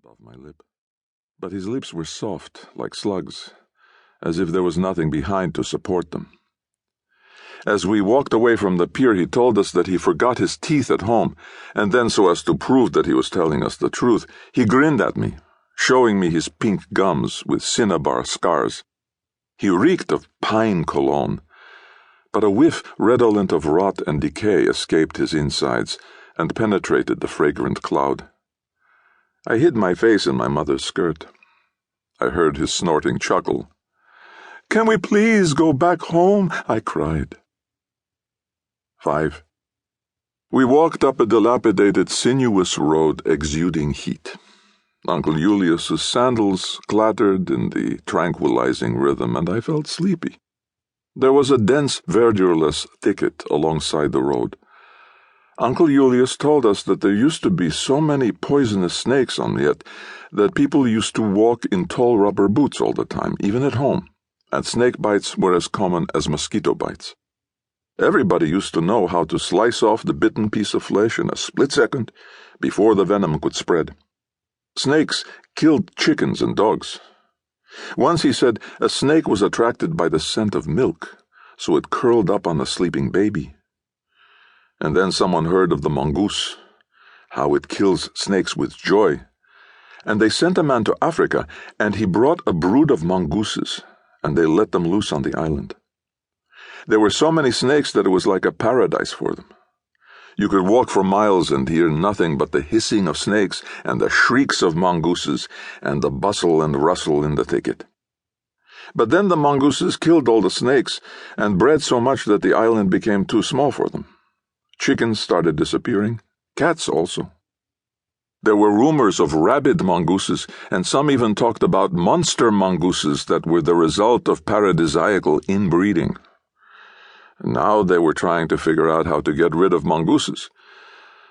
above my lip. But his lips were soft, like slugs, as if there was nothing behind to support them. As we walked away from the pier, he told us that he forgot his teeth at home, and then, so as to prove that he was telling us the truth, he grinned at me, showing me his pink gums with cinnabar scars. He reeked of pine cologne, but a whiff redolent of rot and decay escaped his insides and penetrated the fragrant cloud. I hid my face in my mother's skirt. I heard his snorting chuckle. "Can we please go back home?" I cried. 5. We walked up a dilapidated, sinuous road exuding heat. Uncle Julius's sandals clattered in the tranquilizing rhythm, and I felt sleepy. There was a dense, verdureless thicket alongside the road. Uncle Julius told us that there used to be so many poisonous snakes on it that people used to walk in tall rubber boots all the time, even at home, and snake bites were as common as mosquito bites. Everybody used to know how to slice off the bitten piece of flesh in a split second before the venom could spread. Snakes killed chickens and dogs. Once he said a snake was attracted by the scent of milk, so it curled up on a sleeping baby. And then someone heard of the mongoose, how it kills snakes with joy. And they sent a man to Africa, and he brought a brood of mongooses, and they let them loose on the island. There were so many snakes that it was like a paradise for them. You could walk for miles and hear nothing but the hissing of snakes and the shrieks of mongooses and the bustle and rustle in the thicket. But then the mongooses killed all the snakes and bred so much that the island became too small for them. Chickens started disappearing, cats also. There were rumors of rabid mongooses, and some even talked about monster mongooses that were the result of paradisiacal inbreeding. Now they were trying to figure out how to get rid of mongooses.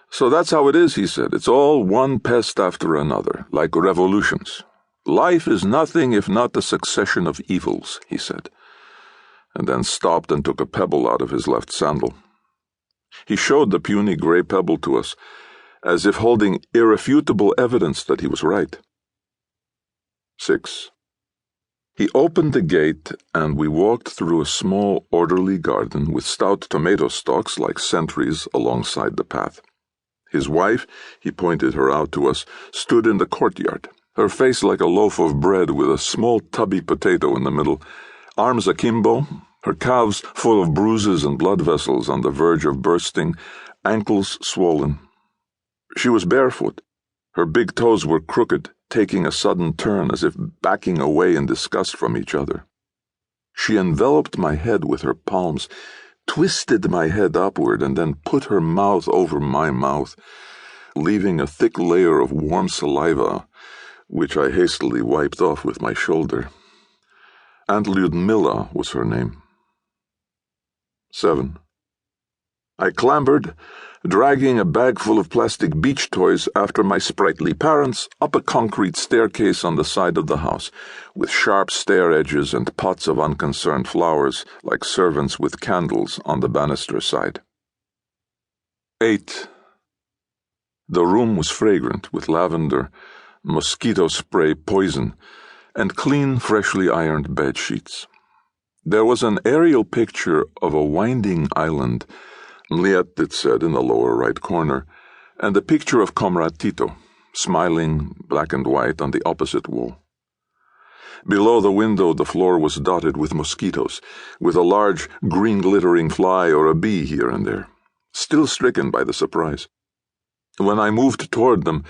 So that's how it is, he said. It's all one pest after another, like revolutions. Life is nothing if not the succession of evils, he said, and then stopped and took a pebble out of his left sandal. He showed the puny gray pebble to us, as if holding irrefutable evidence that he was right. 6. He opened the gate, and we walked through a small, orderly garden with stout tomato stalks like sentries alongside the path. His wife, he pointed her out to us, stood in the courtyard, her face like a loaf of bread with a small tubby potato in the middle, arms akimbo, her calves full of bruises and blood vessels on the verge of bursting, ankles swollen. She was barefoot. Her big toes were crooked, taking a sudden turn as if backing away in disgust from each other. She enveloped my head with her palms, twisted my head upward, and then put her mouth over my mouth, leaving a thick layer of warm saliva, which I hastily wiped off with my shoulder. Aunt Lyudmila was her name. 7. I clambered, dragging a bag full of plastic beach toys after my sprightly parents, up a concrete staircase on the side of the house, with sharp stair edges and pots of unconcerned flowers, like servants with candles on the banister side. 8. The room was fragrant with lavender, mosquito spray poison, and clean, freshly ironed bed sheets. There was an aerial picture of a winding island, Liet, it said, in the lower right corner, and the picture of Comrade Tito, smiling, black and white, on the opposite wall. Below the window the floor was dotted with mosquitoes, with a large green glittering fly or a bee here and there, still stricken by the surprise. When I moved toward them,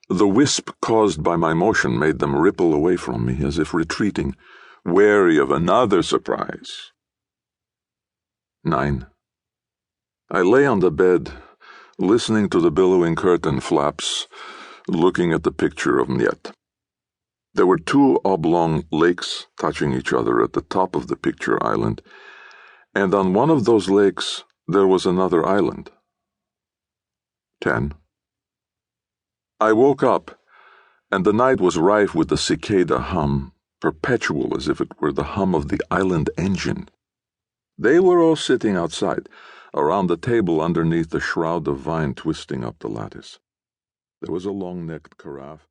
the wisp caused by my motion made them ripple away from me as if retreating, wary of another surprise. 9. I lay on the bed, listening to the billowing curtain flaps, looking at the picture of Niet. There were 2 oblong lakes touching each other at the top of the picture island, and on one of those lakes there was another island. 10. I woke up, and the night was rife with the cicada hum, perpetual as if it were the hum of the island engine. They were all sitting outside, around the table underneath the shroud of vine twisting up the lattice. There was a long-necked carafe,